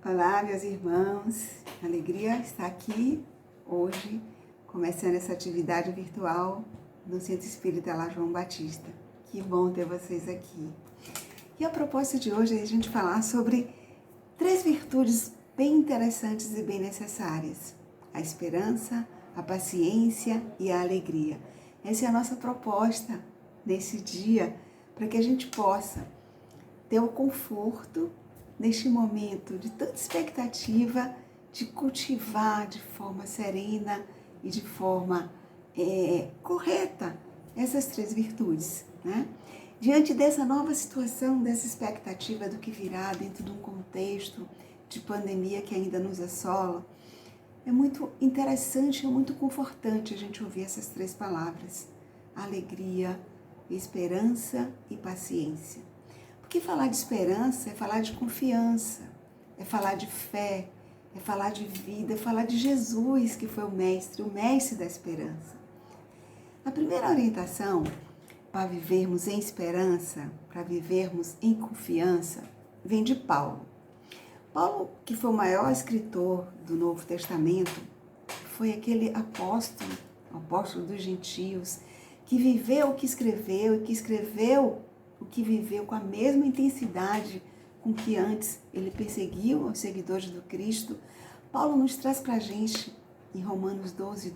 Olá, meus irmãos. Alegria estar aqui hoje, começando essa atividade virtual do Centro Espírita lá João Batista. Que bom ter vocês aqui. E a propósito de hoje é a gente falar sobre 3 virtudes bem interessantes e bem necessárias: a esperança, a paciência e a alegria. Essa é a nossa proposta nesse dia, para que a gente possa ter o conforto neste momento de tanta expectativa de cultivar de forma serena e de forma correta essas 3 virtudes, né? Diante dessa nova situação, dessa expectativa do que virá dentro de um contexto de pandemia que ainda nos assola, é muito interessante, é muito confortante a gente ouvir essas 3 palavras: alegria, esperança e paciência. Porque falar de esperança é falar de confiança, é falar de fé, é falar de vida, é falar de Jesus, que foi o mestre da esperança. A primeira orientação para vivermos em esperança, para vivermos em confiança, vem de Paulo. Paulo, que foi o maior escritor do Novo Testamento, foi aquele apóstolo dos gentios, que viveu o que escreveu e que escreveu o que viveu com a mesma intensidade com que antes ele perseguiu os seguidores do Cristo. Paulo nos traz para a gente, em Romanos 12,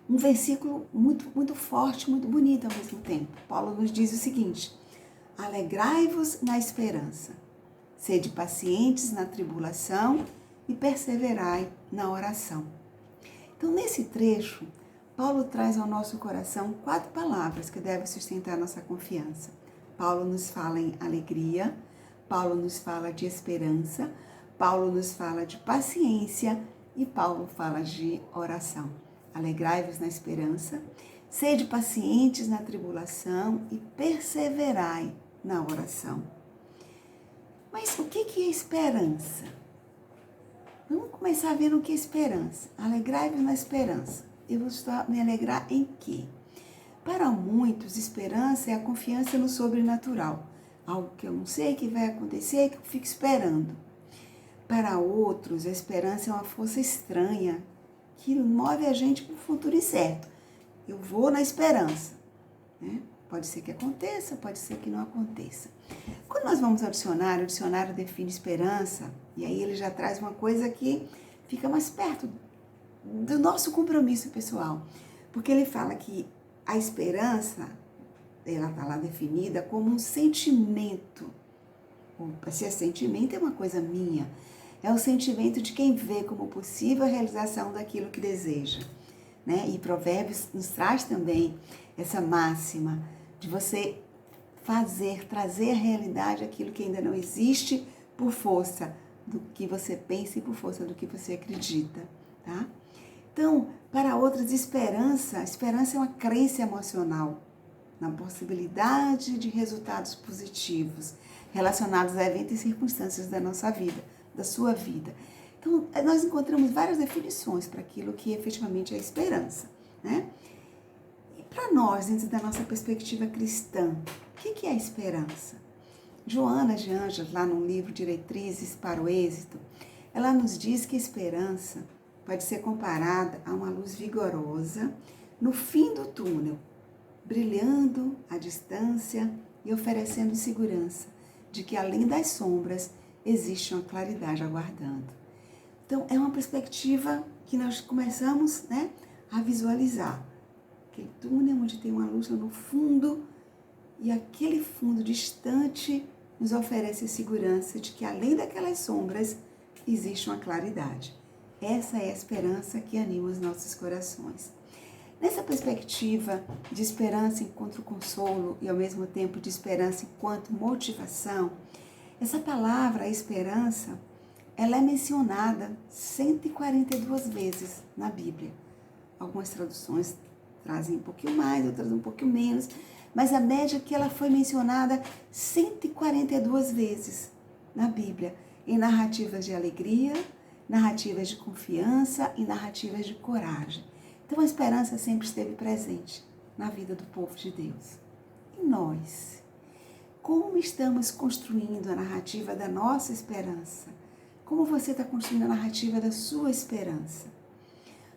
um versículo muito forte, muito bonito ao mesmo tempo. Paulo nos diz o seguinte: alegrai-vos na esperança, sede pacientes na tribulação e perseverai na oração. Então, nesse trecho, Paulo traz ao nosso coração 4 palavras que devem sustentar nossa confiança. Paulo nos fala em alegria, Paulo nos fala de esperança, Paulo nos fala de paciência e Paulo fala de oração. Alegrai-vos na esperança, sede pacientes na tribulação e perseverai na oração. Mas o que é esperança? Vamos começar vendo o que é esperança. Alegrai-vos na esperança. Eu vou me alegrar em quê? Para muitos, esperança é a confiança no sobrenatural. Algo que eu não sei que vai acontecer, que eu fico esperando. Para outros, a esperança é uma força estranha, que move a gente para o futuro incerto. Eu vou na esperança, né? Pode ser que aconteça, pode ser que não aconteça. Quando nós vamos ao dicionário, o dicionário define esperança, e aí ele já traz uma coisa que fica mais perto do nosso compromisso pessoal. Porque ele fala que a esperança, ela está lá definida como um sentimento. Se é sentimento, é uma coisa minha. É o sentimento de quem vê como possível a realização daquilo que deseja, né? E Provérbios nos traz também essa máxima de você trazer à realidade aquilo que ainda não existe por força do que você pensa e por força do que você acredita, tá? Então, para outras, esperança é uma crença emocional na possibilidade de resultados positivos relacionados a eventos e circunstâncias da nossa vida, da sua vida. Então, nós encontramos várias definições para aquilo que efetivamente é esperança, né? E para nós, dentro da nossa perspectiva cristã, o que é a esperança? Joana de Ângeles, lá no livro Diretrizes para o Êxito, ela nos diz que a esperança pode ser comparada a uma luz vigorosa no fim do túnel, brilhando à distância e oferecendo segurança de que além das sombras existe uma claridade aguardando. Então, é uma perspectiva que nós começamos, né, a visualizar. Aquele túnel onde tem uma luz no fundo e aquele fundo distante nos oferece a segurança de que além daquelas sombras existe uma claridade. Essa é a esperança que anima os nossos corações. Nessa perspectiva de esperança enquanto consolo e ao mesmo tempo de esperança enquanto motivação, essa palavra, esperança, ela é mencionada 142 vezes na Bíblia. Algumas traduções trazem um pouquinho mais, outras um pouquinho menos, mas a média é que ela foi mencionada 142 vezes na Bíblia, em narrativas de alegria, narrativas de confiança e narrativas de coragem. Então a esperança sempre esteve presente na vida do povo de Deus. E nós? Como estamos construindo a narrativa da nossa esperança? Como você está construindo a narrativa da sua esperança?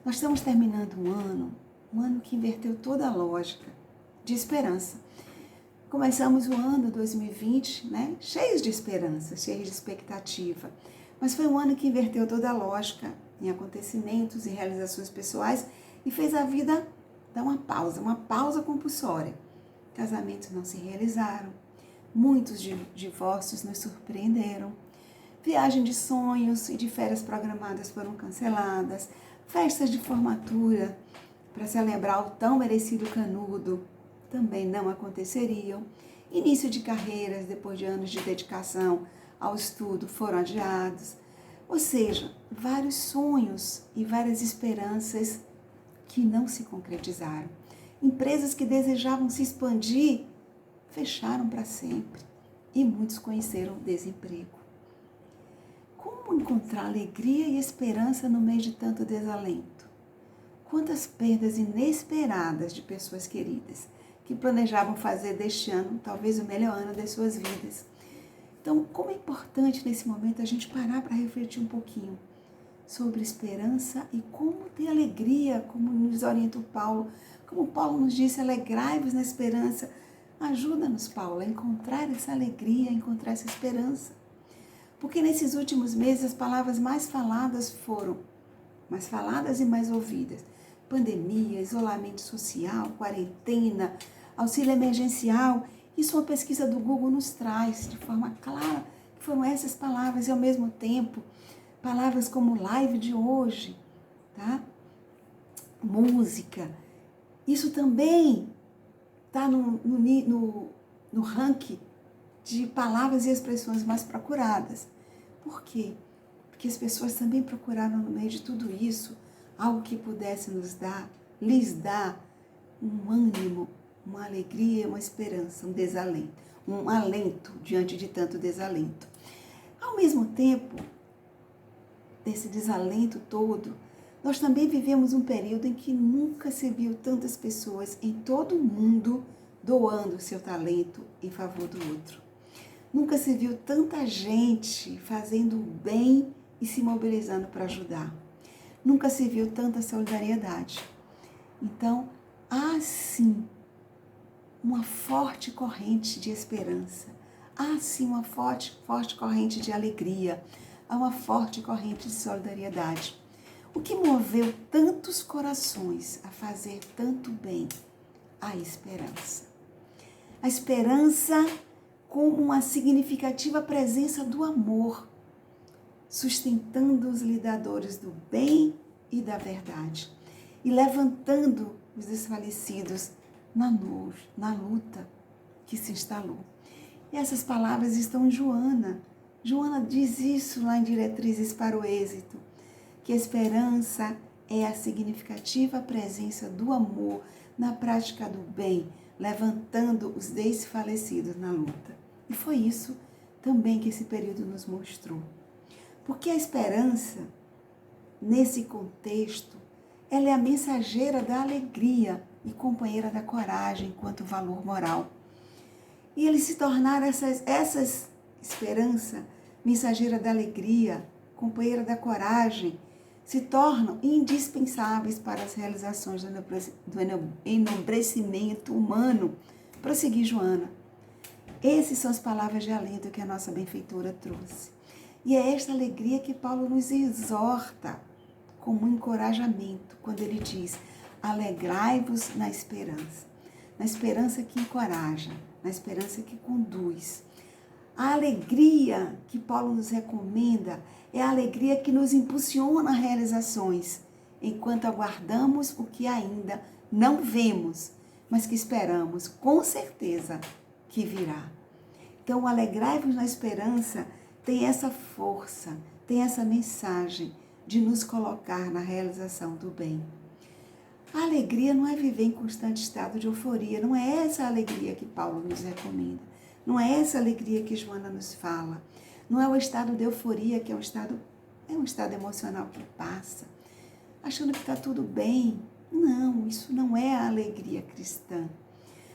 Nós estamos terminando um ano que inverteu toda a lógica de esperança. Começamos o ano 2020, né, cheios de esperança, cheios de expectativa. Mas foi um ano que inverteu toda a lógica em acontecimentos e realizações pessoais e fez a vida dar uma pausa compulsória. Casamentos não se realizaram, muitos divórcios nos surpreenderam, viagem de sonhos e de férias programadas foram canceladas, festas de formatura para celebrar o tão merecido canudo também não aconteceriam, início de carreiras depois de anos de dedicação ao estudo foram adiados, ou seja, vários sonhos e várias esperanças que não se concretizaram. Empresas que desejavam se expandir fecharam para sempre e muitos conheceram o desemprego. Como encontrar alegria e esperança no meio de tanto desalento? Quantas perdas inesperadas de pessoas queridas que planejavam fazer deste ano talvez o melhor ano das suas vidas. Então, como é importante nesse momento a gente parar para refletir um pouquinho sobre esperança e como ter alegria, como nos orienta o Paulo. Como Paulo nos disse, alegrai-vos na esperança. Ajuda-nos, Paulo, a encontrar essa alegria, a encontrar essa esperança. Porque nesses últimos meses as palavras mais faladas foram mais faladas e mais ouvidas. Pandemia, isolamento social, quarentena, auxílio emergencial. Isso uma pesquisa do Google nos traz de forma clara que foram essas palavras e ao mesmo tempo palavras como live de hoje, tá? Música. Isso também está no ranking de palavras e expressões mais procuradas. Por quê? Porque as pessoas também procuraram no meio de tudo isso algo que pudesse lhes dar um ânimo, uma alegria, uma esperança, um desalento, um alento diante de tanto desalento. Ao mesmo tempo, desse desalento todo, nós também vivemos um período em que nunca se viu tantas pessoas em todo o mundo doando seu talento em favor do outro. Nunca se viu tanta gente fazendo o bem e se mobilizando para ajudar. Nunca se viu tanta solidariedade. Então, há sim uma forte corrente de esperança. Há sim uma forte corrente de alegria. Há uma forte corrente de solidariedade. O que moveu tantos corações a fazer tanto bem? A esperança. A esperança como uma significativa presença do amor, sustentando os lidadores do bem e da verdade e levantando os desfalecidos na luta que se instalou. E essas palavras estão em Joana. Joana diz isso lá em Diretrizes para o Êxito, que a esperança é a significativa presença do amor na prática do bem, levantando os desfalecidos na luta. E foi isso também que esse período nos mostrou. Porque a esperança, nesse contexto, ela é a mensageira da alegria e companheira da coragem enquanto valor moral. E eles se tornaram essas esperança, mensageira da alegria, companheira da coragem, se tornam indispensáveis para as realizações do enobrecimento humano. Prosseguir, Joana. Essas são as palavras de alento que a nossa benfeitora trouxe. E é esta alegria que Paulo nos exorta como um encorajamento, quando ele diz, alegrai-vos na esperança que encoraja, na esperança que conduz. A alegria que Paulo nos recomenda é a alegria que nos impulsiona a realizações, enquanto aguardamos o que ainda não vemos, mas que esperamos com certeza que virá. Então, alegrai-vos na esperança tem essa força, tem essa mensagem de nos colocar na realização do bem. A alegria não é viver em constante estado de euforia, não é essa a alegria que Paulo nos recomenda, não é essa a alegria que Joana nos fala, não é o estado de euforia que é um estado emocional que passa, achando que está tudo bem. Não, isso não é a alegria cristã,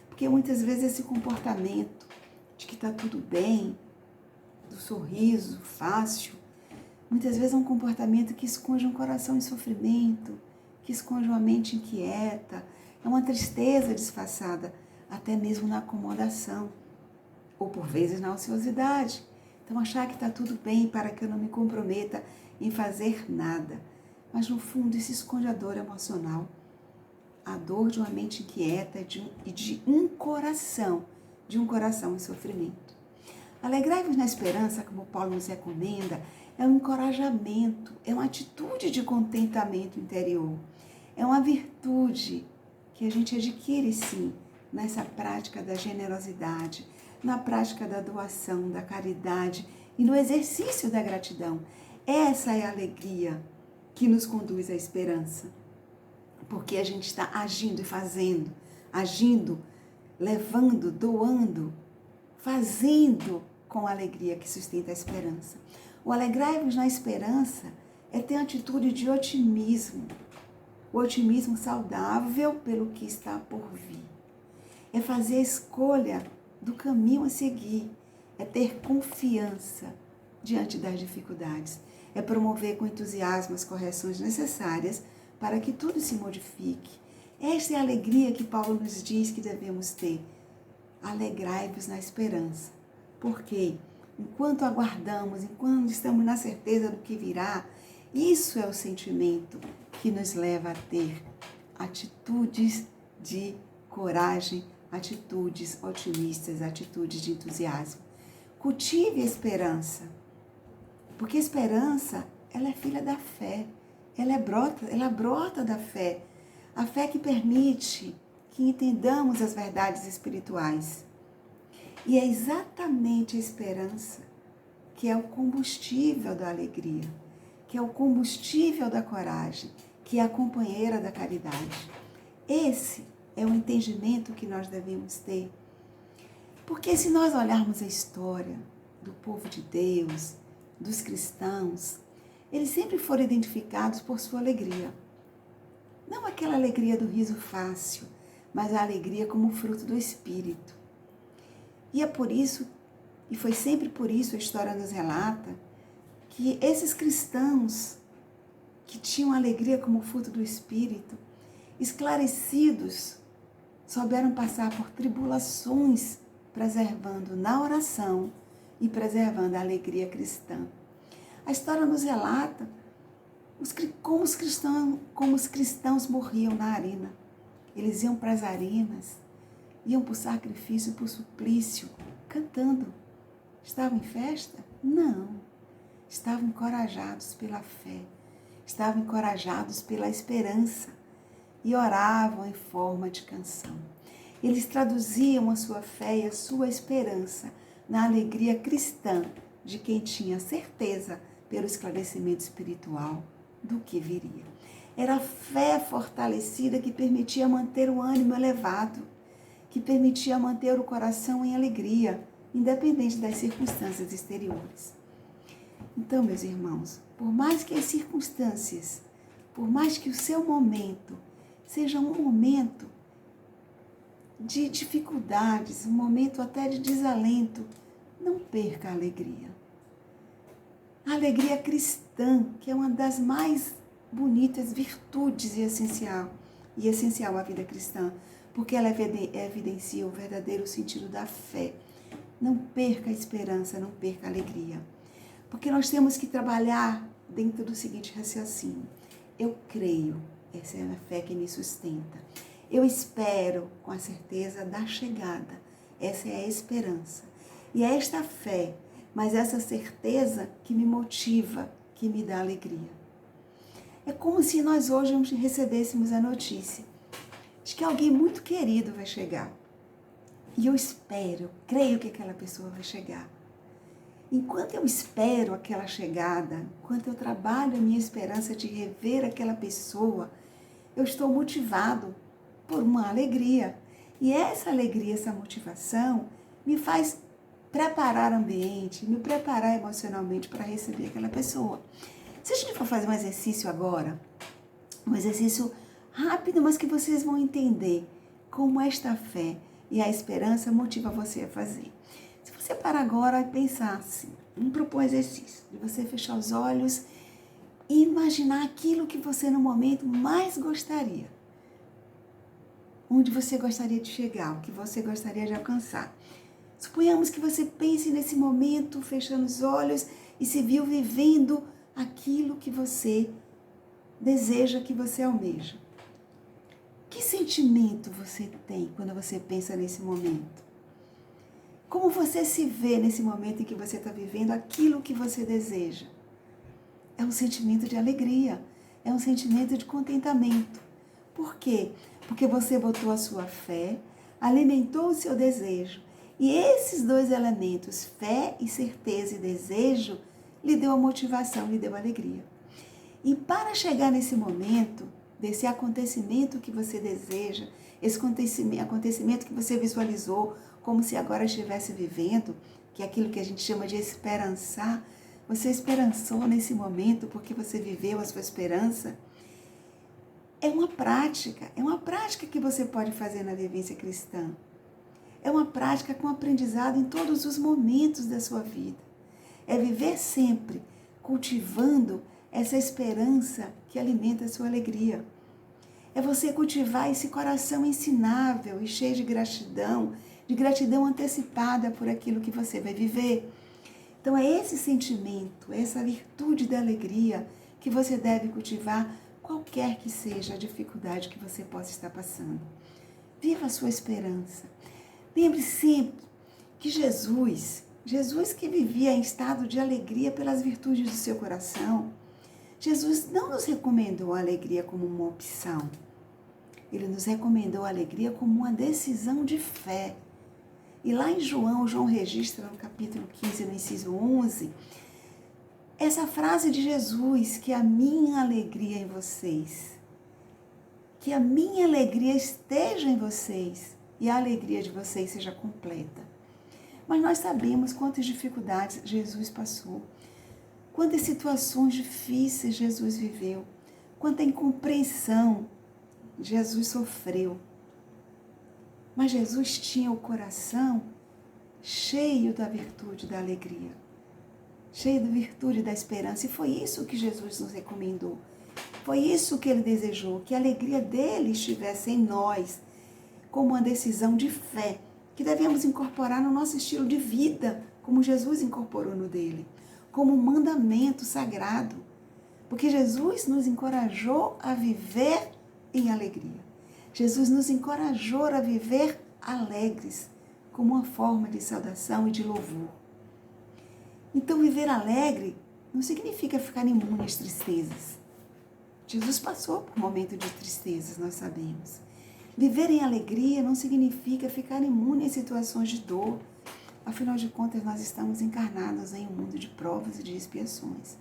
porque muitas vezes esse comportamento de que está tudo bem, do sorriso fácil, muitas vezes é um comportamento que esconde um coração em sofrimento, que esconde uma mente inquieta, é uma tristeza disfarçada, até mesmo na acomodação, ou por vezes na ociosidade. Então achar que está tudo bem para que eu não me comprometa em fazer nada. Mas no fundo isso esconde a dor emocional, a dor de uma mente inquieta e de um coração em sofrimento. Alegrai-vos na esperança, como Paulo nos recomenda, é um encorajamento, é uma atitude de contentamento interior. É uma virtude que a gente adquire, sim, nessa prática da generosidade, na prática da doação, da caridade e no exercício da gratidão. Essa é a alegria que nos conduz à esperança. Porque a gente está agindo e fazendo, agindo, levando, doando, fazendo com a alegria que sustenta a esperança. O alegrai-vos na esperança é ter atitude de otimismo, o otimismo saudável pelo que está por vir. É fazer a escolha do caminho a seguir, é ter confiança diante das dificuldades, é promover com entusiasmo as correções necessárias para que tudo se modifique. Esta é a alegria que Paulo nos diz que devemos ter. Alegrai-vos na esperança. Porque enquanto aguardamos, enquanto estamos na certeza do que virá, isso é o sentimento que nos leva a ter atitudes de coragem, atitudes otimistas, atitudes de entusiasmo. Cultive a esperança, porque a esperança, ela é filha da fé, ela brota da fé, a fé que permite que entendamos as verdades espirituais. E é exatamente a esperança que é o combustível da alegria, que é o combustível da coragem, que é a companheira da caridade. Esse é o entendimento que nós devemos ter. Porque se nós olharmos a história do povo de Deus, dos cristãos, eles sempre foram identificados por sua alegria. Não aquela alegria do riso fácil, mas a alegria como fruto do Espírito. E é por isso, e foi sempre por isso, a história nos relata, que esses cristãos que tinham alegria como fruto do Espírito, esclarecidos, souberam passar por tribulações, preservando na oração e preservando a alegria cristã. A história nos relata como os cristãos morriam na arena. Eles iam para as arenas, iam por sacrifício, por suplício, cantando. Estavam em festa? Não. Estavam encorajados pela fé, estavam encorajados pela esperança e oravam em forma de canção. Eles traduziam a sua fé e a sua esperança na alegria cristã de quem tinha certeza pelo esclarecimento espiritual do que viria. Era a fé fortalecida que permitia manter o ânimo elevado, que permitia manter o coração em alegria, independente das circunstâncias exteriores. Então, meus irmãos, por mais que as circunstâncias, por mais que o seu momento seja um momento de dificuldades, um momento até de desalento, não perca a alegria. A alegria cristã, que é uma das mais bonitas virtudes e essencial à vida cristã, porque ela evidencia o verdadeiro sentido da fé. Não perca a esperança, não perca a alegria. Porque nós temos que trabalhar dentro do seguinte raciocínio. Eu creio, essa é a fé que me sustenta. Eu espero com a certeza da chegada. Essa é a esperança. E é esta fé, mas essa certeza que me motiva, que me dá alegria. É como se nós hoje recebêssemos a notícia de que alguém muito querido vai chegar. E eu espero, eu creio que aquela pessoa vai chegar. Enquanto eu espero aquela chegada, enquanto eu trabalho a minha esperança de rever aquela pessoa, eu estou motivado por uma alegria. E essa alegria, essa motivação, me faz preparar o ambiente, me preparar emocionalmente para receber aquela pessoa. Se a gente for fazer um exercício agora, um exercício rápido, mas que vocês vão entender como esta fé e a esperança motiva você a fazer. Se você parar agora e pensar assim, vamos propor um exercício, de você fechar os olhos e imaginar aquilo que você no momento mais gostaria. Onde você gostaria de chegar, o que você gostaria de alcançar. Suponhamos que você pense nesse momento, fechando os olhos e se viu vivendo aquilo que você deseja, que você almeja. Que sentimento você tem quando você pensa nesse momento? Como você se vê nesse momento em que você está vivendo aquilo que você deseja? É um sentimento de alegria, é um sentimento de contentamento. Por quê? Porque você botou a sua fé, alimentou o seu desejo. E esses dois elementos, fé e certeza e desejo, lhe deu a motivação, lhe deu a alegria. E para chegar nesse momento, desse acontecimento que você deseja, esse acontecimento que você visualizou, como se agora estivesse vivendo, que é aquilo que a gente chama de esperançar, você esperançou nesse momento porque você viveu a sua esperança. É uma prática que você pode fazer na vivência cristã. É uma prática com aprendizado em todos os momentos da sua vida. É viver sempre cultivando essa esperança que alimenta a sua alegria. É você cultivar esse coração ensinável e cheio de gratidão antecipada por aquilo que você vai viver. Então é esse sentimento, essa virtude da alegria que você deve cultivar, qualquer que seja a dificuldade que você possa estar passando. Viva a sua esperança. Lembre sempre que Jesus que vivia em estado de alegria pelas virtudes do seu coração, Jesus não nos recomendou a alegria como uma opção. Ele nos recomendou a alegria como uma decisão de fé. E lá em João registra no capítulo 15, no inciso 11, essa frase de Jesus, que a minha alegria em vocês, que a minha alegria esteja em vocês e a alegria de vocês seja completa. Mas nós sabemos quantas dificuldades Jesus passou, quantas situações difíceis Jesus viveu, quanta incompreensão Jesus sofreu. Mas Jesus tinha o coração cheio da virtude da alegria, cheio da virtude da esperança. E foi isso que Jesus nos recomendou. Foi isso que ele desejou, que a alegria dele estivesse em nós, como uma decisão de fé, que devemos incorporar no nosso estilo de vida, como Jesus incorporou no dele, como um mandamento sagrado. Porque Jesus nos encorajou a viver em alegria. Jesus nos encorajou a viver alegres, como uma forma de saudação e de louvor. Então, viver alegre não significa ficar imune às tristezas. Jesus passou por um momento de tristezas, nós sabemos. Viver em alegria não significa ficar imune às situações de dor. Afinal de contas, nós estamos encarnados em um mundo de provas e de expiações.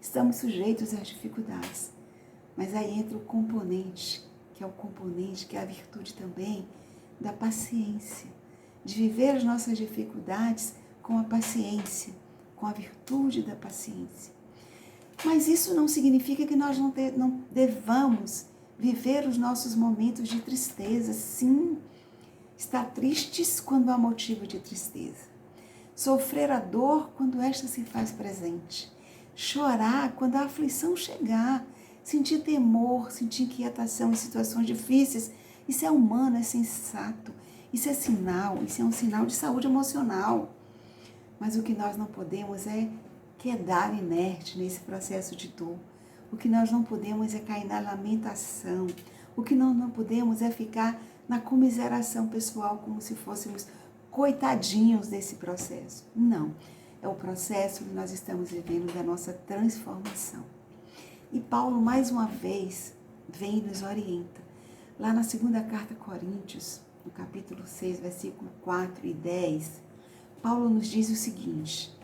Estamos sujeitos às dificuldades. Mas aí entra o componente, que é a virtude também da paciência. De viver as nossas dificuldades com a paciência, com a virtude da paciência. Mas isso não significa que nós não devamos viver os nossos momentos de tristeza. Sim, estar tristes quando há motivo de tristeza. Sofrer a dor quando esta se faz presente. Chorar quando a aflição chegar. Sentir temor, sentir inquietação em situações difíceis. Isso é humano, é sensato. Isso é um sinal de saúde emocional. Mas o que nós não podemos é quedar inerte nesse processo de dor. O que nós não podemos é cair na lamentação. O que nós não podemos é ficar na comiseração pessoal, como se fôssemos coitadinhos desse processo. Não, é o processo que nós estamos vivendo da nossa transformação. E Paulo, mais uma vez, vem e nos orienta. Lá na segunda carta a Coríntios, no capítulo 6, versículo 4 e 10, Paulo nos diz o seguinte: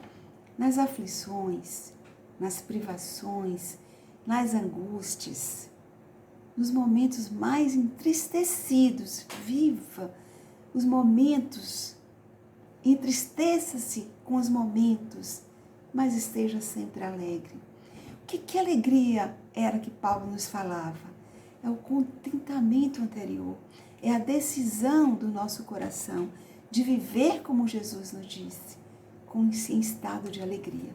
nas aflições, nas privações, nas angústias, nos momentos mais entristecidos, viva os momentos, entristeça-se com os momentos, mas esteja sempre alegre. Que alegria era que Paulo nos falava? É o contentamento anterior, é a decisão do nosso coração de viver como Jesus nos disse. em estado de alegria.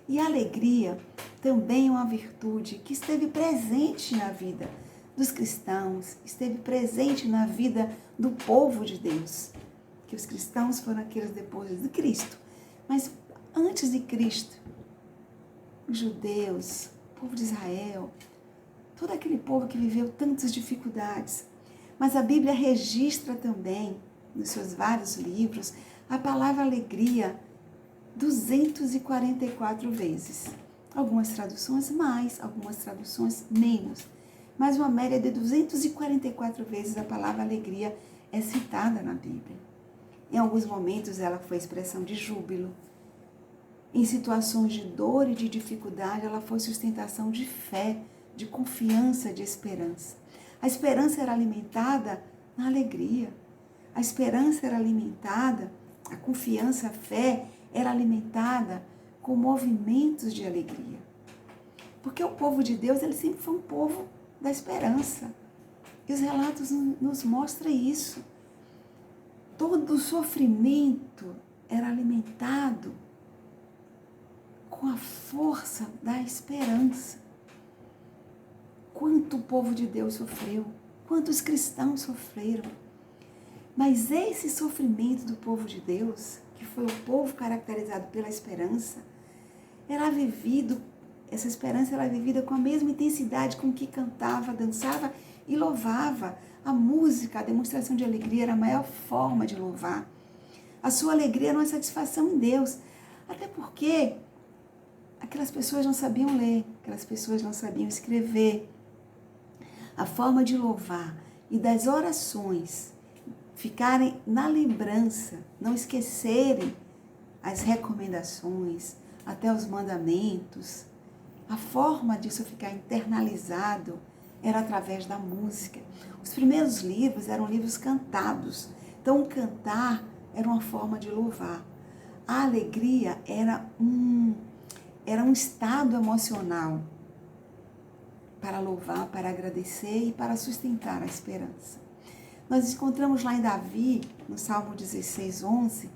E a alegria também é uma virtude que esteve presente na vida dos cristãos, esteve presente na vida do povo de Deus. Que os cristãos foram aqueles depois de Cristo. Mas antes de Cristo, os judeus, o povo de Israel, todo aquele povo que viveu tantas dificuldades. Mas a Bíblia registra também, nos seus vários livros, a palavra alegria 244 vezes. Algumas traduções mais, algumas traduções menos. Mas uma média de 244 vezes a palavra alegria é citada na Bíblia. Em alguns momentos ela foi expressão de júbilo. Em situações de dor e de dificuldade, ela foi sustentação de fé, de confiança, de esperança. A esperança era alimentada na alegria. A esperança era alimentada, a confiança, a fé era alimentada com movimentos de alegria. Porque o povo de Deus, ele sempre foi um povo da esperança. E os relatos nos mostram isso. Todo o sofrimento era alimentado com a força da esperança. Quanto o povo de Deus sofreu, quantos cristãos sofreram. Mas esse sofrimento do povo de Deus, que foi o povo caracterizado pela esperança, essa esperança era vivida com a mesma intensidade com que cantava, dançava e louvava. A música, a demonstração de alegria era a maior forma de louvar. A sua alegria era uma satisfação em Deus. Até porque aquelas pessoas não sabiam ler, aquelas pessoas não sabiam escrever. A forma de louvar e das orações ficarem na lembrança, não esquecerem as recomendações, até os mandamentos. A forma disso ficar internalizado era através da música. Os primeiros livros eram livros cantados, então o cantar era uma forma de louvar. A alegria era um estado emocional para louvar, para agradecer e para sustentar a esperança. Nós encontramos lá em Davi, no Salmo 16, 11,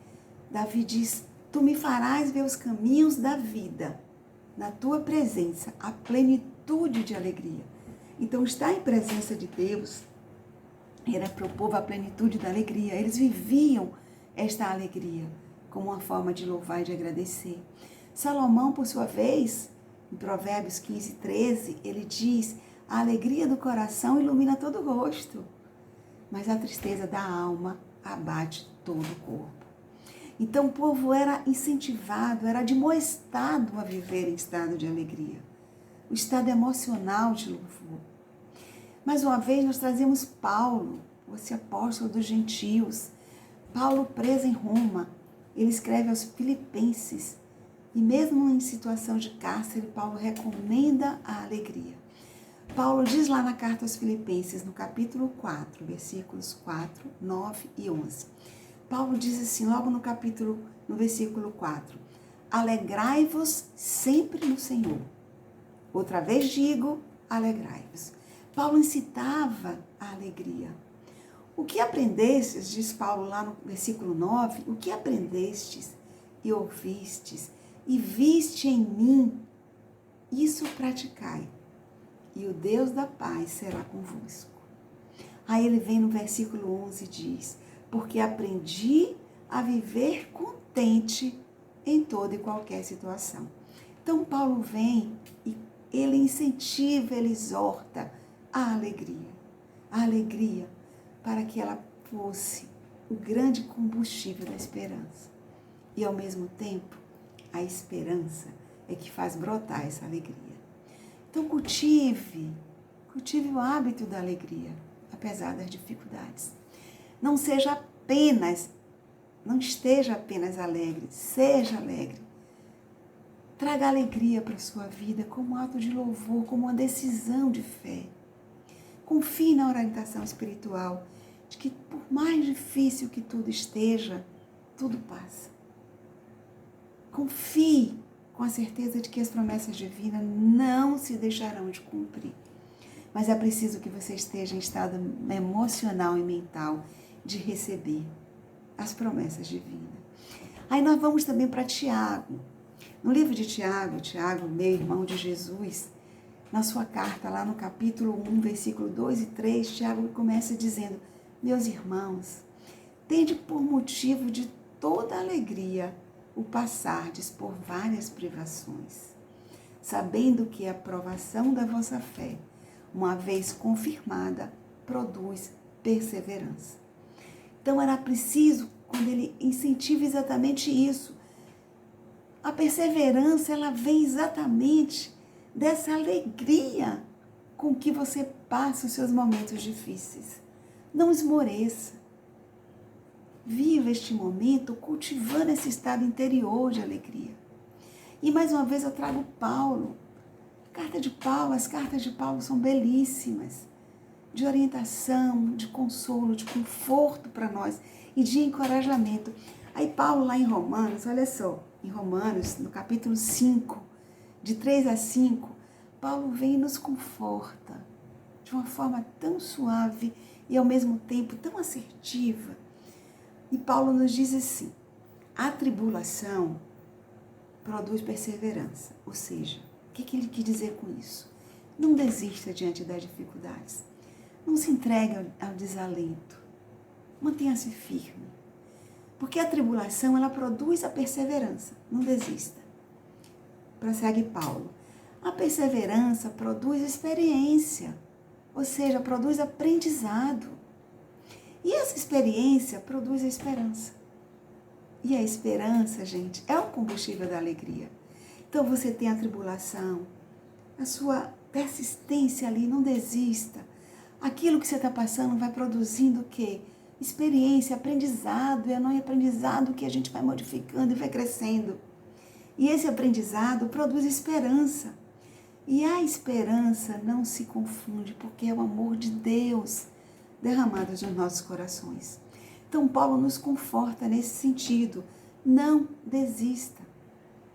Davi diz: Tu me farás ver os caminhos da vida, na tua presença, a plenitude de alegria. Então, estar em presença de Deus era para o povo a plenitude da alegria. Eles viviam esta alegria como uma forma de louvar e de agradecer. Salomão, por sua vez, em Provérbios 15, 13, ele diz: a alegria do coração ilumina todo o rosto, mas a tristeza da alma abate todo o corpo. Então o povo era incentivado, era admoestado a viver em estado de alegria, o estado emocional de louvor. Mais uma vez nós trazemos Paulo, esse apóstolo dos gentios. Paulo preso em Roma, ele escreve aos Filipenses, e mesmo em situação de cárcere, Paulo recomenda a alegria. Paulo diz lá na carta aos Filipenses, no capítulo 4, versículos 4, 9 e 11. Paulo diz assim, logo no versículo 4, alegrai-vos sempre no Senhor. Outra vez digo, alegrai-vos. Paulo incitava a alegria. O que aprendestes, diz Paulo lá no versículo 9, o que aprendestes e ouvistes e viste em mim, isso praticai, e o Deus da paz será convosco. Aí ele vem no versículo 11 e diz, porque aprendi a viver contente em toda e qualquer situação. Então Paulo vem e ele incentiva, ele exorta a alegria para que ela fosse o grande combustível da esperança. E ao mesmo tempo, a esperança é que faz brotar essa alegria. Então cultive o hábito da alegria, apesar das dificuldades. Não esteja apenas alegre, seja alegre. Traga alegria para a sua vida como um ato de louvor, como uma decisão de fé. Confie na orientação espiritual de que por mais difícil que tudo esteja, tudo passa. Confie com a certeza de que as promessas divinas não se deixarão de cumprir. Mas é preciso que você esteja em estado emocional e mental de receber as promessas divinas. Aí nós vamos também para Tiago. No livro de Tiago, meu irmão de Jesus, na sua carta, lá no capítulo 1, versículo 2 e 3, Tiago começa dizendo: meus irmãos, tende por motivo de toda alegria o passardes por várias privações, sabendo que a provação da vossa fé, uma vez confirmada, produz perseverança. Então era preciso, quando ele incentiva exatamente isso, a perseverança, ela vem exatamente dessa alegria com que você passa os seus momentos difíceis. Não esmoreça. Viva este momento cultivando esse estado interior de alegria. E mais uma vez eu trago Paulo. As cartas de Paulo são belíssimas, de orientação, de consolo, de conforto para nós e de encorajamento. Aí Paulo lá em Romanos, olha só, em Romanos, no capítulo 5, de 3 a 5, Paulo vem e nos conforta de uma forma tão suave e ao mesmo tempo tão assertiva. E Paulo nos diz assim: a tribulação produz perseverança. Ou seja, o que ele quis dizer com isso? Não desista diante das dificuldades. Não se entregue ao desalento. Mantenha-se firme. Porque a tribulação, ela produz a perseverança. Não desista. Prossegue Paulo. A perseverança produz experiência. Ou seja, produz aprendizado. E essa experiência produz a esperança. E a esperança, gente, é o combustível da alegria. Então você tem a tribulação, a sua persistência ali, não desista. Aquilo que você está passando vai produzindo o quê? Experiência, aprendizado, e é no aprendizado que a gente vai modificando e vai crescendo. E esse aprendizado produz esperança. E a esperança não se confunde, porque é o amor de Deus derramado nos nossos corações. Então Paulo nos conforta nesse sentido. Não desista.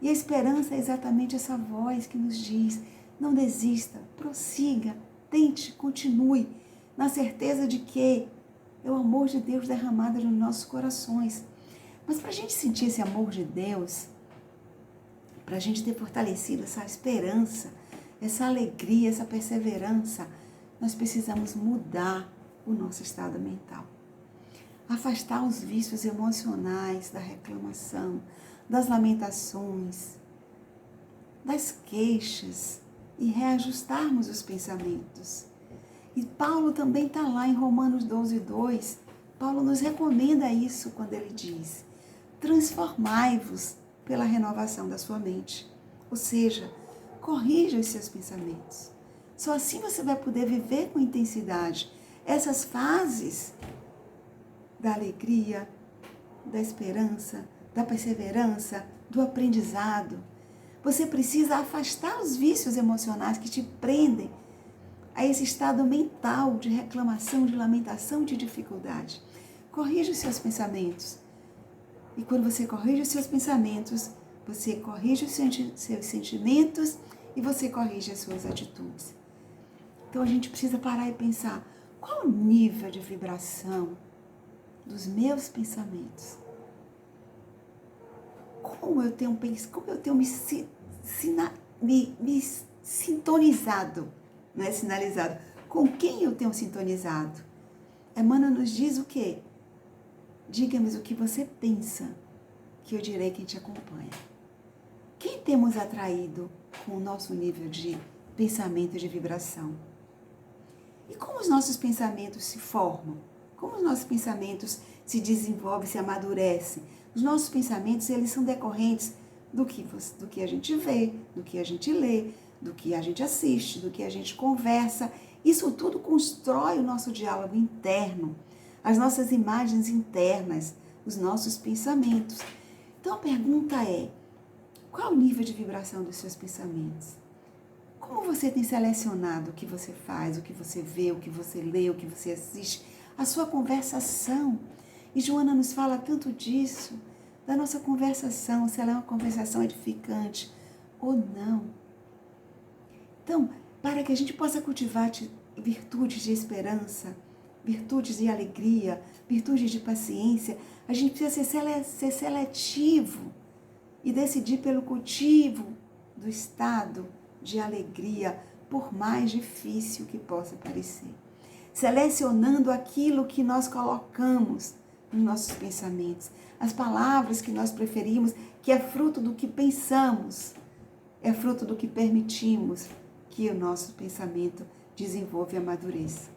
E a esperança é exatamente essa voz que nos diz: não desista, prossiga, tente, continue, na certeza de que é o amor de Deus derramado nos nossos corações. Mas para a gente sentir esse amor de Deus, para a gente ter fortalecido essa esperança, essa alegria, essa perseverança, nós precisamos mudar o nosso estado mental. Afastar os vícios emocionais da reclamação, das lamentações, das queixas e reajustarmos os pensamentos. E Paulo também está lá em Romanos 12, 2. Paulo nos recomenda isso quando ele diz: transformai-vos pela renovação da sua mente. Ou seja, corrija os seus pensamentos. Só assim você vai poder viver com intensidade essas fases da alegria, da esperança, da perseverança, do aprendizado. Você precisa afastar os vícios emocionais que te prendem a esse estado mental de reclamação, de lamentação, de dificuldade. Corrija os seus pensamentos. E quando você corrige os seus pensamentos, você corrige os seus sentimentos e você corrige as suas atitudes. Então a gente precisa parar e pensar: qual o nível de vibração dos meus pensamentos? Como eu tenho me sintonizado, não é sinalizado, com quem eu tenho sintonizado? Emmanuel nos diz o quê? Diga-me o que você pensa, que eu direi quem te acompanha. Quem temos atraído com o nosso nível de pensamento e de vibração? E como os nossos pensamentos se formam? Como os nossos pensamentos se desenvolvem, se amadurecem? Os nossos pensamentos, eles são decorrentes do que a gente vê, do que a gente lê, do que a gente assiste, do que a gente conversa. Isso tudo constrói o nosso diálogo interno, as nossas imagens internas, os nossos pensamentos. Então a pergunta é: qual o nível de vibração dos seus pensamentos? Como você tem selecionado o que você faz, o que você vê, o que você lê, o que você assiste, a sua conversação? E Joana nos fala tanto disso, da nossa conversação, se ela é uma conversação edificante ou não. Então, para que a gente possa cultivar virtudes de esperança, virtudes de alegria, virtudes de paciência. A gente precisa ser seletivo e decidir pelo cultivo do estado de alegria, por mais difícil que possa parecer. Selecionando aquilo que nós colocamos nos nossos pensamentos, as palavras que nós preferimos, que é fruto do que pensamos, é fruto do que permitimos que o nosso pensamento desenvolva e amadureça.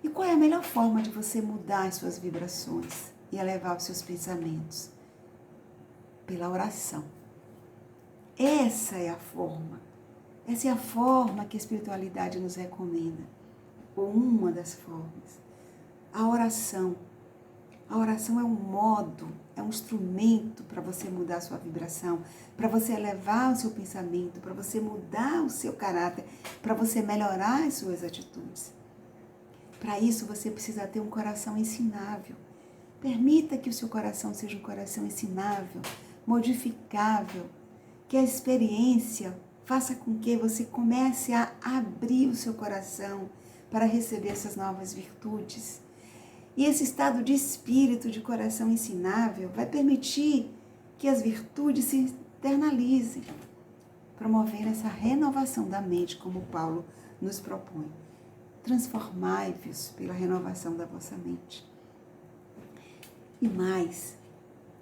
E qual é a melhor forma de você mudar as suas vibrações e elevar os seus pensamentos? Pela oração. Essa é a forma. Essa é a forma que a espiritualidade nos recomenda. Ou uma das formas. A oração. A oração é um modo, é um instrumento para você mudar a sua vibração, para você elevar o seu pensamento, para você mudar o seu caráter, para você melhorar as suas atitudes. Para isso você precisa ter um coração ensinável. Permita que o seu coração seja um coração ensinável, modificável, que a experiência faça com que você comece a abrir o seu coração para receber essas novas virtudes. E esse estado de espírito, de coração ensinável, vai permitir que as virtudes se internalizem, promovendo essa renovação da mente, como Paulo nos propõe. Transformai-vos pela renovação da vossa mente. E mais,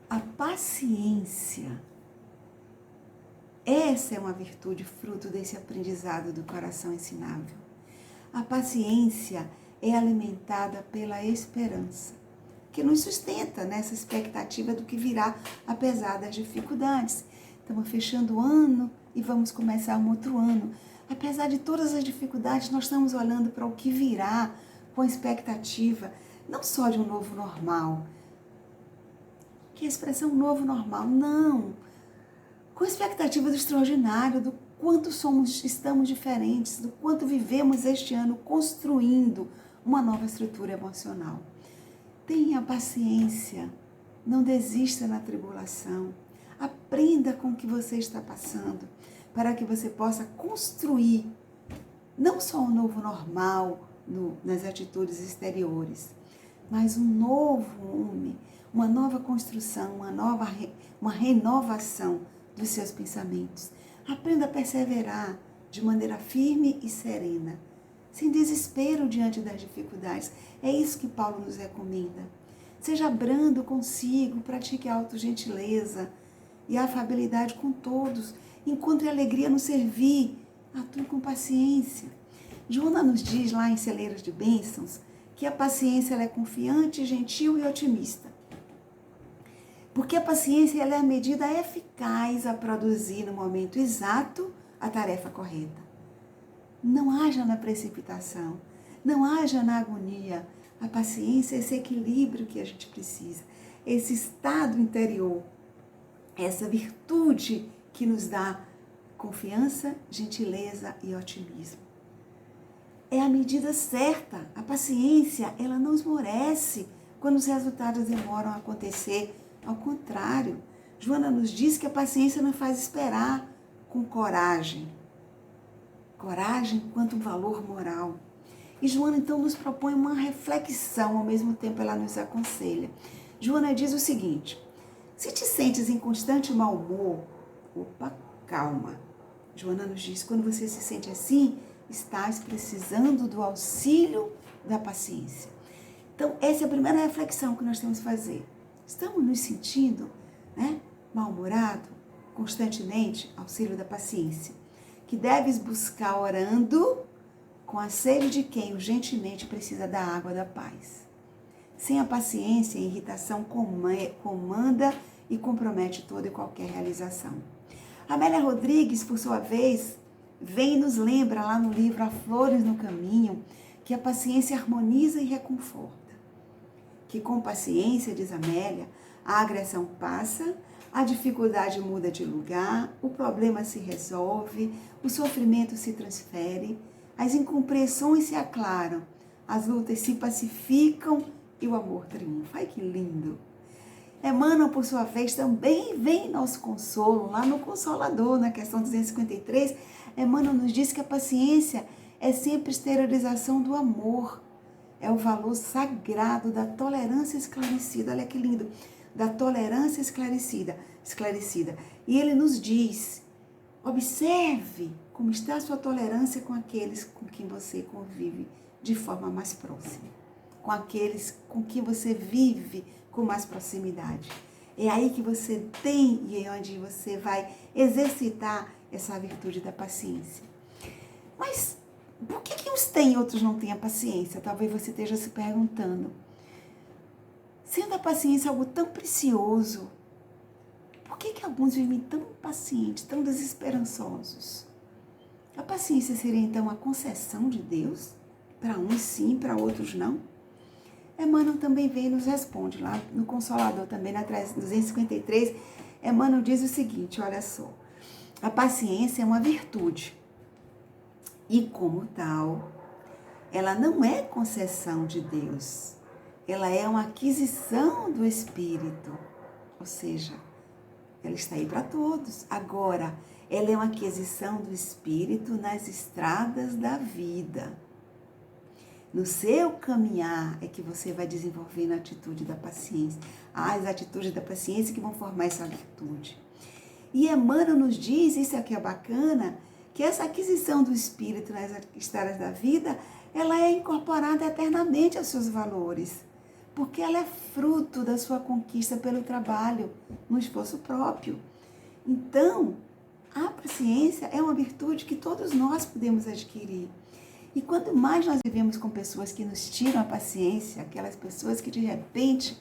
a paciência. Essa é uma virtude fruto desse aprendizado do coração ensinável. A paciência é alimentada pela esperança, que nos sustenta nessa expectativa do que virá, apesar das dificuldades. Estamos fechando o ano e vamos começar um outro ano. Apesar de todas as dificuldades, nós estamos olhando para o que virá com a expectativa, não só de um novo normal, que é a expressão novo normal, não, com a expectativa do extraordinário, do quanto estamos diferentes, do quanto vivemos este ano construindo uma nova estrutura emocional. Tenha paciência, não desista na tribulação, aprenda com o que você está passando, para que você possa construir não só um novo normal nas atitudes exteriores, mas um novo homem, uma nova construção, uma renovação dos seus pensamentos. Aprenda a perseverar de maneira firme e serena, sem desespero diante das dificuldades. É isso que Paulo nos recomenda. Seja brando consigo, pratique a autogentileza e a afabilidade com todos. Encontre alegria no servir, atue com paciência. Joana nos diz lá em Celeiros de Bênçãos que a paciência ela é confiante, gentil e otimista. Porque a paciência ela é a medida eficaz a produzir no momento exato a tarefa correta. Não haja na precipitação, não haja na agonia. A paciência é esse equilíbrio que a gente precisa, esse estado interior, essa virtude que nos dá confiança, gentileza e otimismo. É a medida certa. A paciência, ela não esmorece quando os resultados demoram a acontecer. Ao contrário, Joana nos diz que a paciência nos faz esperar com coragem. Coragem enquanto valor moral. E Joana então nos propõe uma reflexão, ao mesmo tempo ela nos aconselha. Joana diz o seguinte: se te sentes em constante mau humor, calma. Joana nos diz, quando você se sente assim, estás precisando do auxílio da paciência. Então, essa é a primeira reflexão que nós temos que fazer. Estamos nos sentindo, mal-humorado, constantemente, auxílio da paciência, que deves buscar orando com a sede de quem urgentemente precisa da água da paz. Sem a paciência, a irritação comanda e compromete toda e qualquer realização. Amélia Rodrigues, por sua vez, vem e nos lembra lá no livro Há Flores no Caminho, que a paciência harmoniza e reconforta. Que com paciência, diz Amélia, a agressão passa, a dificuldade muda de lugar, o problema se resolve, o sofrimento se transfere, as incompreensões se aclaram, as lutas se pacificam e o amor triunfa. Ai, que lindo! Emmanuel, por sua vez, também vem nosso consolo, lá no Consolador, na questão 253, Emmanuel nos diz que a paciência é sempre exteriorização do amor, é o valor sagrado da tolerância esclarecida. Olha que lindo, da tolerância esclarecida. E ele nos diz, observe como está a sua tolerância com aqueles com quem você convive de forma mais próxima, com aqueles com quem você vive com mais proximidade. É aí que você tem e é onde você vai exercitar essa virtude da paciência. Mas por que uns têm e outros não têm a paciência? Talvez você esteja se perguntando. Sendo a paciência algo tão precioso, por que alguns vivem tão impacientes, tão desesperançosos? A paciência seria então a concessão de Deus? Para uns sim, para outros não? Emmanuel também vem e nos responde lá no Consolador, também na 253, Emmanuel diz o seguinte, olha só, a paciência é uma virtude e como tal, ela não é concessão de Deus, ela é uma aquisição do Espírito, ou seja, ela está aí para todos. Agora, ela é uma aquisição do Espírito nas estradas da vida. No seu caminhar é que você vai desenvolvendo a atitude da paciência. As atitudes da paciência que vão formar essa virtude. E Emmanuel nos diz, isso aqui é bacana, que essa aquisição do Espírito nas estradas da vida, ela é incorporada eternamente aos seus valores. Porque ela é fruto da sua conquista pelo trabalho, no esforço próprio. Então, a paciência é uma virtude que todos nós podemos adquirir. E quanto mais nós vivemos com pessoas que nos tiram a paciência, aquelas pessoas que de repente,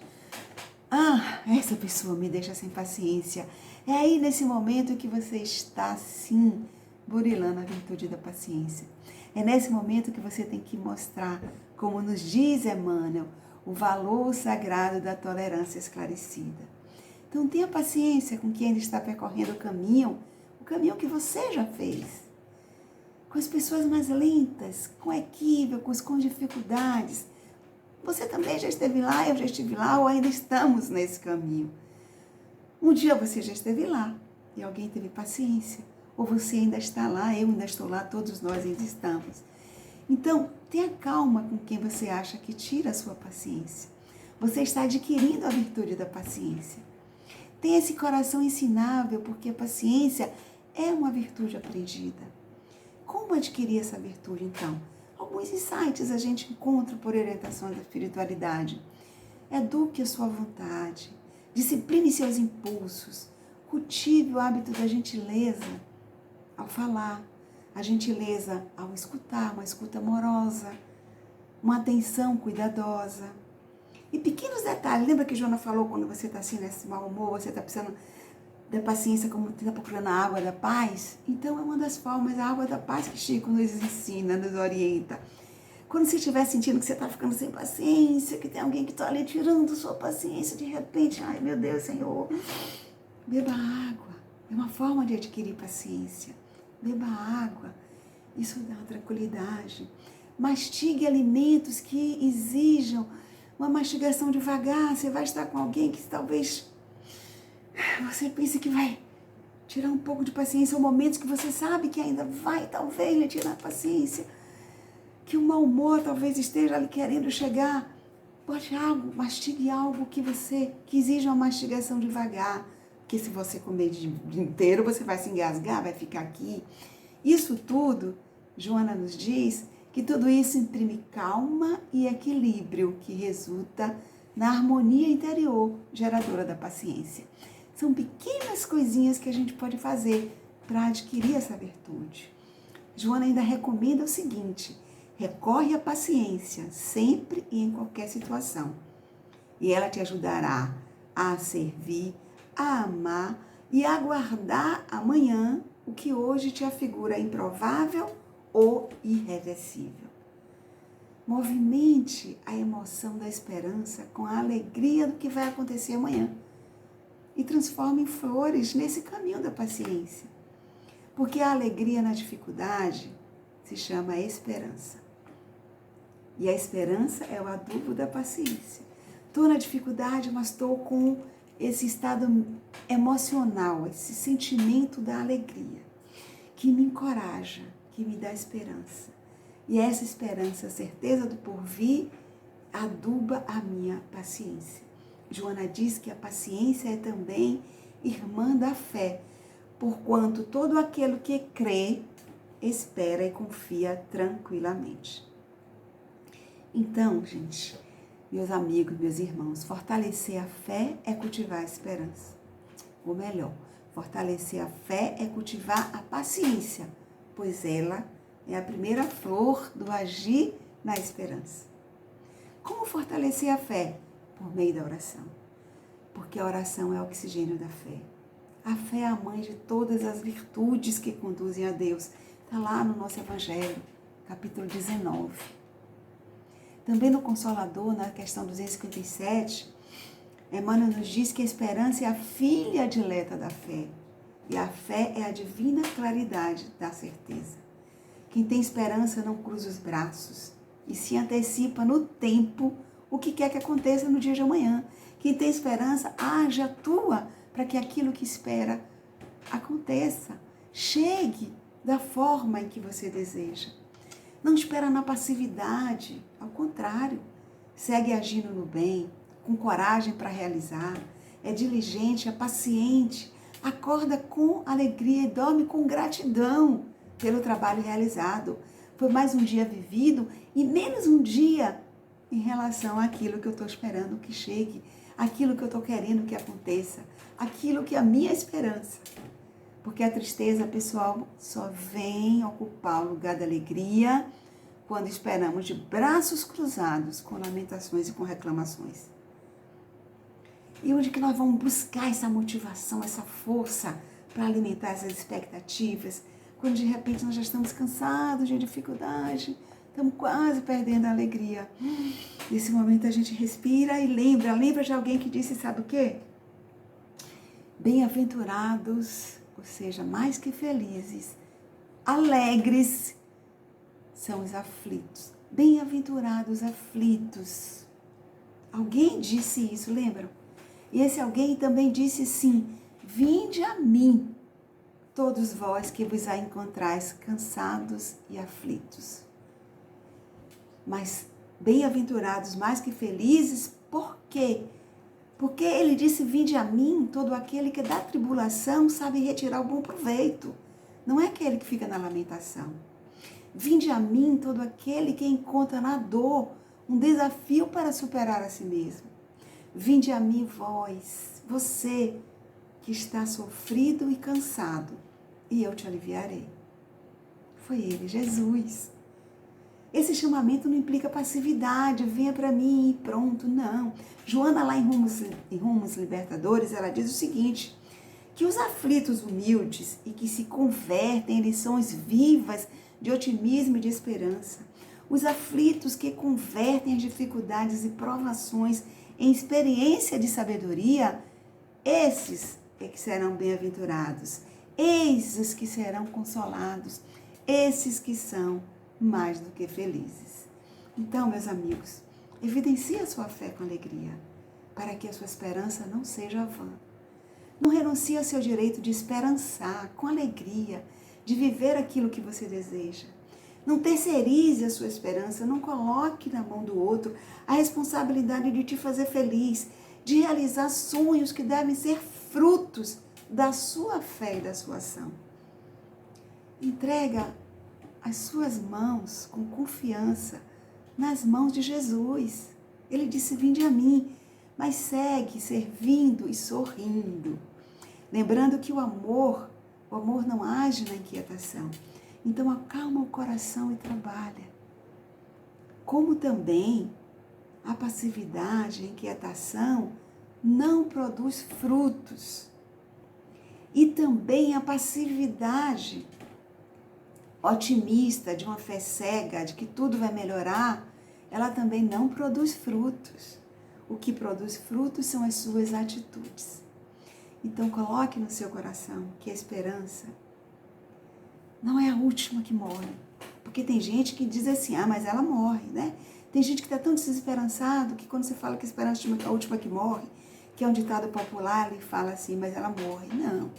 essa pessoa me deixa sem paciência. É aí nesse momento que você está, sim, burilando a virtude da paciência. É nesse momento que você tem que mostrar, como nos diz Emmanuel, o valor sagrado da tolerância esclarecida. Então tenha paciência com quem está percorrendo o caminho que você já fez. Com as pessoas mais lentas, com equívocos, com dificuldades. Você também já esteve lá, eu já estive lá, ou ainda estamos nesse caminho. Um dia você já esteve lá e alguém teve paciência. Ou você ainda está lá, eu ainda estou lá, todos nós ainda estamos. Então, tenha calma com quem você acha que tira a sua paciência. Você está adquirindo a virtude da paciência. Tenha esse coração ensinável, porque a paciência é uma virtude aprendida. Como adquirir essa virtude, então? Alguns insights a gente encontra por orientações da espiritualidade. Eduque a sua vontade, discipline seus impulsos, cultive o hábito da gentileza ao falar, a gentileza ao escutar, uma escuta amorosa, uma atenção cuidadosa. E pequenos detalhes, lembra que Joana falou quando você está assim nesse mau humor, você está precisando da paciência, como está procurando a água da paz? Então é uma das formas, a água da paz que Chico nos ensina, nos orienta. Quando você estiver sentindo que você está ficando sem paciência, que tem alguém que está ali tirando sua paciência, de repente, ai meu Deus, Senhor, beba água. É uma forma de adquirir paciência. Beba água, isso dá tranquilidade. Mastigue alimentos que exijam uma mastigação devagar. Você vai estar com alguém que talvez você pense que vai tirar um pouco de paciência. Ou momentos que você sabe que ainda vai, talvez, lhe tirar a paciência. Que o mau humor talvez esteja ali querendo chegar. Bote algo, mastigue algo que exija uma mastigação devagar. Porque se você comer de dia inteiro, você vai se engasgar, vai ficar aqui. Isso tudo, Joana nos diz, que tudo isso imprime calma e equilíbrio, que resulta na harmonia interior geradora da paciência. São pequenas coisinhas que a gente pode fazer para adquirir essa virtude. Joana ainda recomenda o seguinte: recorre à paciência, sempre e em qualquer situação. E ela te ajudará a servir, a amar e a aguardar amanhã o que hoje te afigura improvável ou irreversível. Movimente a emoção da esperança com a alegria do que vai acontecer amanhã e transforme em flores nesse caminho da paciência. Porque a alegria na dificuldade se chama esperança. E a esperança é o adubo da paciência. Estou na dificuldade, mas estou com esse estado emocional, esse sentimento da alegria, que me encoraja, que me dá esperança. E essa esperança, a certeza do porvir, aduba a minha paciência. Joana diz que a paciência é também irmã da fé, porquanto todo aquele que crê, espera e confia tranquilamente. Então, gente, meus amigos, meus irmãos, fortalecer a fé é cultivar a esperança. Ou melhor, fortalecer a fé é cultivar a paciência, pois ela é a primeira flor do agir na esperança. Como fortalecer a fé? Por meio da oração. Porque a oração é o oxigênio da fé. A fé é a mãe de todas as virtudes que conduzem a Deus. Está lá no nosso Evangelho, capítulo 19. Também no Consolador, na questão 257, Emmanuel nos diz que a esperança é a filha dileta da fé. E a fé é a divina claridade da certeza. Quem tem esperança não cruza os braços e se antecipa no tempo o que quer que aconteça no dia de amanhã. Quem tem esperança age, atua para que aquilo que espera aconteça, chegue da forma em que você deseja. Não espera na passividade, ao contrário, segue agindo no bem, com coragem para realizar, é diligente, é paciente, acorda com alegria e dorme com gratidão pelo trabalho realizado. Foi mais um dia vivido e menos um dia em relação àquilo que eu estou esperando que chegue, aquilo que eu estou querendo que aconteça, aquilo que é a minha esperança. Porque a tristeza, pessoal, só vem ocupar o lugar da alegria quando esperamos de braços cruzados, com lamentações e com reclamações. E onde que nós vamos buscar essa motivação, essa força para alimentar essas expectativas? Quando de repente nós já estamos cansados de dificuldade, estamos quase perdendo a alegria. Nesse momento a gente respira e lembra de alguém que disse, sabe o quê? Bem-aventurados, ou seja, mais que felizes, alegres são os aflitos. Bem-aventurados aflitos. Alguém disse isso, lembram? E esse alguém também disse sim, vinde a mim, todos vós que vos a encontrais cansados e aflitos. Mas bem-aventurados, mais que felizes, por quê? Porque ele disse, vinde a mim, todo aquele que da tribulação sabe retirar o bom proveito. Não é aquele que fica na lamentação. Vinde a mim, todo aquele que encontra na dor um desafio para superar a si mesmo. Vinde a mim, você que está sofrido e cansado, e eu te aliviarei. Foi ele, Jesus. Esse chamamento não implica passividade, venha para mim e pronto, não. Joana, lá em Rumos Libertadores, ela diz o seguinte, que os aflitos humildes e que se convertem em lições vivas de otimismo e de esperança, os aflitos que convertem as dificuldades e provações em experiência de sabedoria, esses é que serão bem-aventurados, esses que serão consolados, esses que são mais do que felizes. Então, meus amigos, evidencie a sua fé com alegria, para que a sua esperança não seja vã. Não renuncie ao seu direito de esperançar com alegria, de viver aquilo que você deseja. Não terceirize a sua esperança, não coloque na mão do outro a responsabilidade de te fazer feliz, de realizar sonhos que devem ser frutos da sua fé e da sua ação. Entrega as suas mãos com confiança nas mãos de Jesus. Ele disse, vinde a mim, mas segue servindo e sorrindo. Lembrando que o amor não age na inquietação. Então acalma o coração e trabalha. Como também a passividade, a inquietação não produz frutos. E também a passividade otimista, de uma fé cega, de que tudo vai melhorar, ela também não produz frutos. O que produz frutos são as suas atitudes. Então coloque no seu coração que a esperança não é a última que morre. Porque tem gente que diz assim, mas ela morre, né? Tem gente que está tão desesperançado que quando você fala que a esperança é a última que morre, que é um ditado popular, ele fala assim, mas ela morre. Não.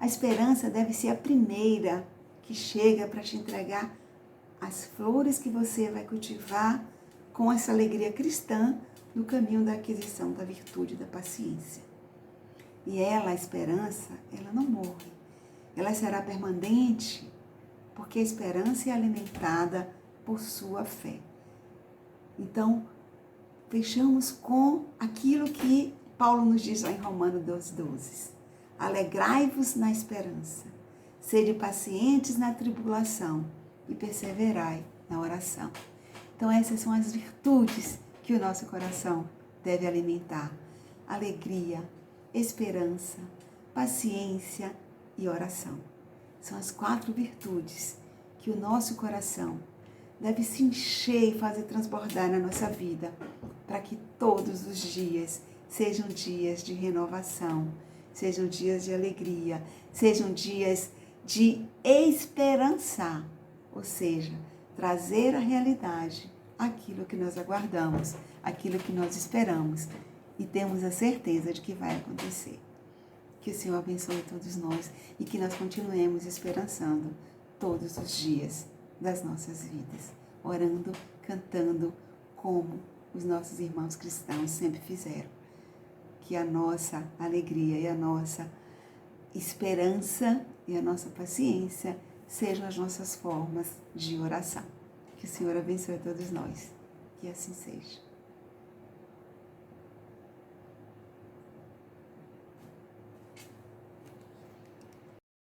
A esperança deve ser a primeira que chega para te entregar as flores que você vai cultivar com essa alegria cristã no caminho da aquisição da virtude da paciência. E ela, a esperança, ela não morre. Ela será permanente, porque a esperança é alimentada por sua fé. Então, fechamos com aquilo que Paulo nos diz lá em Romanos 12:12. Alegrai-vos na esperança, sede pacientes na tribulação e perseverai na oração. Então, essas são as virtudes que o nosso coração deve alimentar. Alegria, esperança, paciência e oração. São as 4 virtudes que o nosso coração deve se encher e fazer transbordar na nossa vida, para que todos os dias sejam dias de renovação, sejam dias de alegria, sejam dias de esperança, ou seja, trazer à realidade aquilo que nós aguardamos, aquilo que nós esperamos e temos a certeza de que vai acontecer. Que o Senhor abençoe todos nós e que nós continuemos esperançando todos os dias das nossas vidas, orando, cantando como os nossos irmãos cristãos sempre fizeram. Que a nossa alegria e a nossa esperança e a nossa paciência sejam as nossas formas de oração. Que o Senhor abençoe a todos nós. Que assim seja.